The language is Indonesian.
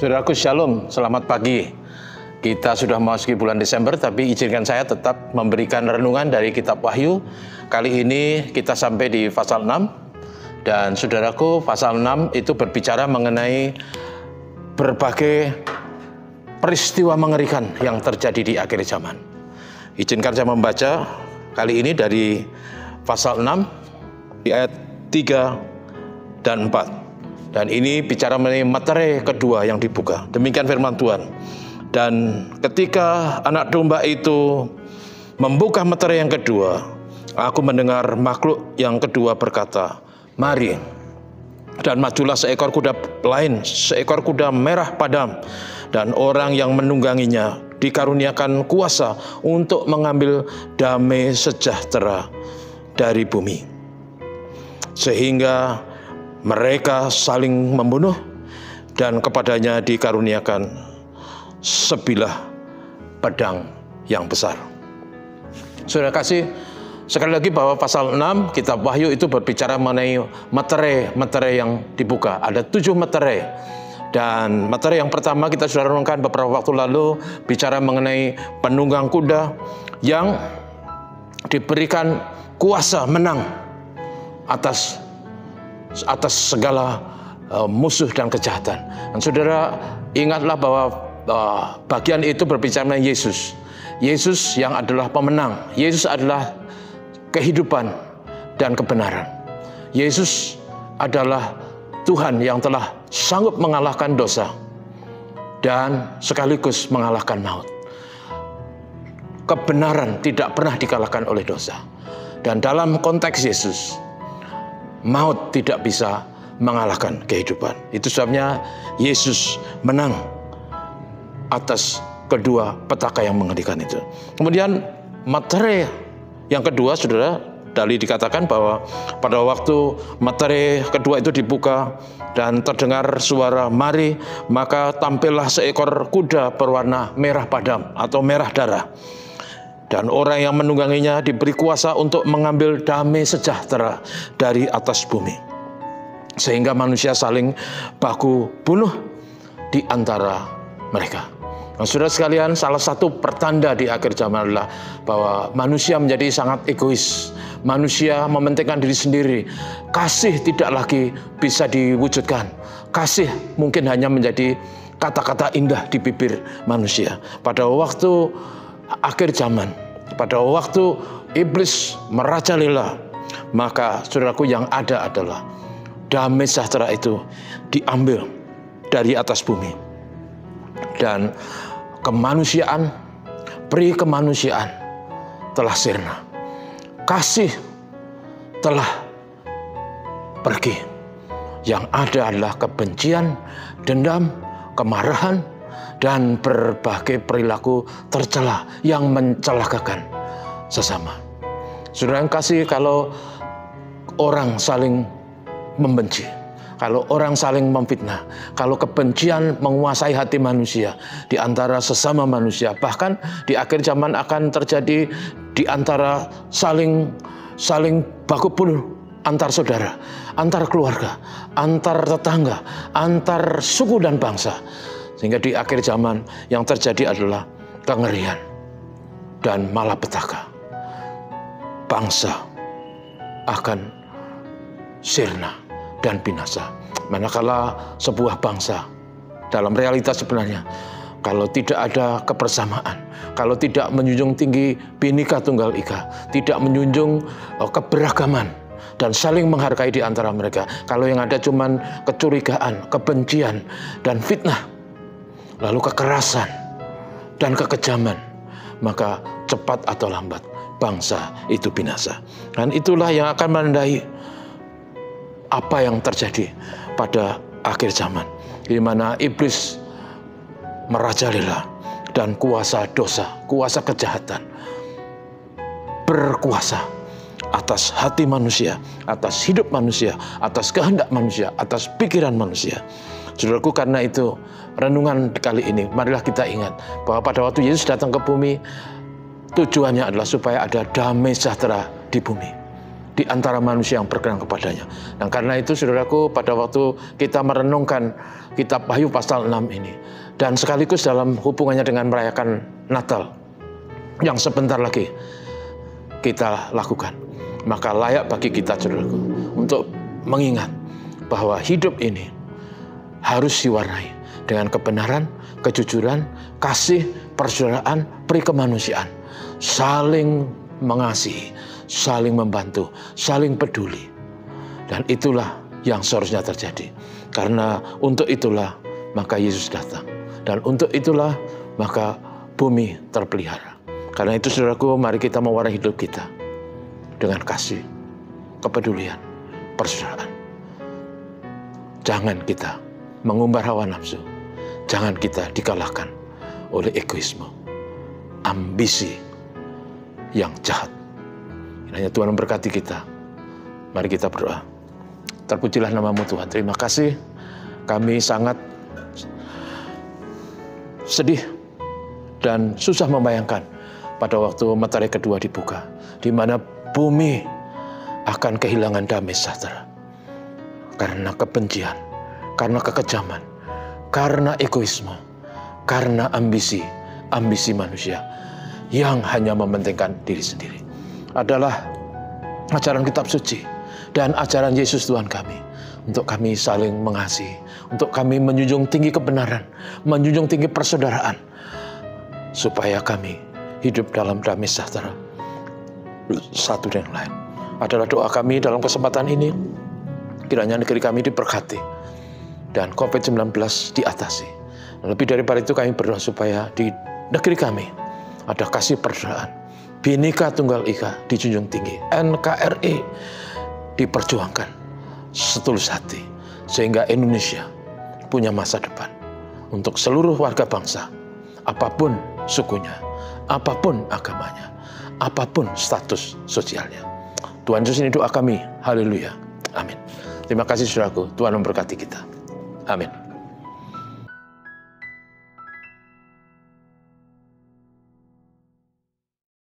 Saudaraku Shalom, selamat pagi. Kita sudah memasuki bulan Desember, tapi izinkan saya tetap memberikan renungan dari kitab Wahyu. Kali ini kita sampai di pasal 6. Dan saudaraku, pasal 6 itu berbicara mengenai berbagai peristiwa mengerikan yang terjadi di akhir zaman. Izinkan saya membaca kali ini dari pasal 6 di ayat 3 dan 4. Dan ini bicara mengenai materai kedua yang dibuka. Demikian firman Tuhan. Dan ketika anak domba itu membuka materai yang kedua, aku mendengar makhluk yang kedua berkata, "Mari." Dan majulah seekor kuda lain, seekor kuda merah padam. Dan orang yang menungganginya dikaruniakan kuasa untuk mengambil damai sejahtera dari bumi. Sehingga mereka saling membunuh dan kepadanya dikaruniakan sebilah pedang yang besar. Saudara kasih, sekali lagi bahwa pasal 6 kitab Wahyu itu berbicara mengenai materai yang dibuka. Ada 7 materai. Dan materai yang pertama kita sudah renungkan beberapa waktu lalu, bicara mengenai penunggang kuda yang diberikan kuasa menang atas segala musuh dan kejahatan. Dan saudara ingatlah bahwa bagian itu berbicara mengenai Yesus. Yesus yang adalah pemenang. Yesus adalah kehidupan dan kebenaran. Yesus adalah Tuhan yang telah sanggup mengalahkan dosa dan sekaligus mengalahkan maut. Kebenaran tidak pernah dikalahkan oleh dosa. Dan dalam konteks Yesus, maut tidak bisa mengalahkan kehidupan. Itu sebabnya Yesus menang atas kedua petaka yang mengerikan itu. Kemudian materai yang kedua, saudara, dari dikatakan bahwa pada waktu materai kedua itu dibuka dan terdengar suara "Mari", maka tampillah seekor kuda berwarna merah padam atau merah darah. Dan orang yang menungganginya diberi kuasa untuk mengambil damai sejahtera dari atas bumi. Sehingga manusia saling baku bunuh di antara mereka. Nah, saudara sekalian, salah satu pertanda di akhir zaman adalah bahwa manusia menjadi sangat egois. Manusia mementingkan diri sendiri. Kasih tidak lagi bisa diwujudkan. Kasih mungkin hanya menjadi kata-kata indah di bibir manusia. Pada waktu akhir zaman, pada waktu iblis merajalela, maka saudaraku yang ada adalah damai sejahtera itu diambil dari atas bumi. Dan kemanusiaan, peri kemanusiaan telah sirna. Kasih telah pergi. Yang ada adalah kebencian, dendam, kemarahan, dan berbagai perilaku tercela yang mencelakakan sesama. Saudara yang kasih, kalau orang saling membenci, kalau orang saling memfitnah, kalau kebencian menguasai hati manusia di antara sesama manusia, bahkan di akhir zaman akan terjadi di antara saling baku bunuh antar saudara, antar keluarga, antar tetangga, antar suku dan bangsa. Sehingga di akhir zaman yang terjadi adalah kengerian dan malapetaka. Bangsa akan sirna dan binasa. Manakala sebuah bangsa dalam realitas sebenarnya, kalau tidak ada kebersamaan, kalau tidak menjunjung tinggi Bhinneka Tunggal Ika, tidak menjunjung keberagaman dan saling menghargai di antara mereka, kalau yang ada cuman kecurigaan, kebencian, dan fitnah, lalu kekerasan dan kekejaman, maka cepat atau lambat bangsa itu binasa. Dan itulah yang akan menandai apa yang terjadi pada akhir zaman, di mana iblis merajalela dan kuasa dosa, kuasa kejahatan berkuasa atas hati manusia, atas hidup manusia, atas kehendak manusia, atas pikiran manusia. Saudaraku, karena itu renungan kali ini, marilah kita ingat bahwa pada waktu Yesus datang ke bumi, tujuannya adalah supaya ada damai sejahtera di bumi. di antara manusia yang berkenan kepadanya. Dan karena itu saudaraku, pada waktu kita merenungkan kitab Wahyu pasal 6 ini, dan sekaligus dalam hubungannya dengan merayakan Natal yang sebentar lagi kita lakukan, maka layak bagi kita saudaraku untuk mengingat bahwa hidup ini harus diwarnai dengan kebenaran, kejujuran, kasih, persaudaraan, peri kemanusiaan, saling mengasihi, saling membantu, saling peduli. Dan itulah yang seharusnya terjadi. Karena untuk itulah maka Yesus datang. Dan untuk itulah maka bumi terpelihara. Karena itu saudaraku, mari kita mewarnai hidup kita dengan kasih, kepedulian, persaudaraan. Jangan kita mengumbar hawa nafsu. Jangan kita dikalahkan oleh egoisme, ambisi yang jahat. Hanya Tuhan memberkati kita. Mari kita berdoa. Terpujilah namamu Tuhan. Terima kasih. Kami sangat sedih dan susah membayangkan pada waktu matahari kedua dibuka, di mana bumi akan kehilangan damai sejahtera. Karena kebencian, karena kekejaman, karena egoisme, karena ambisi manusia yang hanya mementingkan diri sendiri. Adalah ajaran kitab suci dan ajaran Yesus Tuhan kami, untuk kami saling mengasihi, untuk kami menjunjung tinggi kebenaran, menjunjung tinggi persaudaraan, supaya kami hidup dalam damai sejahtera satu dengan lain. Adalah doa kami dalam kesempatan ini, kiranya negeri kami diberkati dan COVID-19 diatasi. Lebih daripada itu kami berdoa supaya di negeri kami ada kasih persaudaraan, Bhinneka Tunggal Ika dijunjung tinggi, NKRI diperjuangkan setulus hati, sehingga Indonesia punya masa depan untuk seluruh warga bangsa, apapun sukunya, apapun agamanya, apapun status sosialnya. Tuhan Yesus, ini doa kami. Haleluya. Amin. Terima kasih saudaraku. Tuhan memberkati kita. Amin.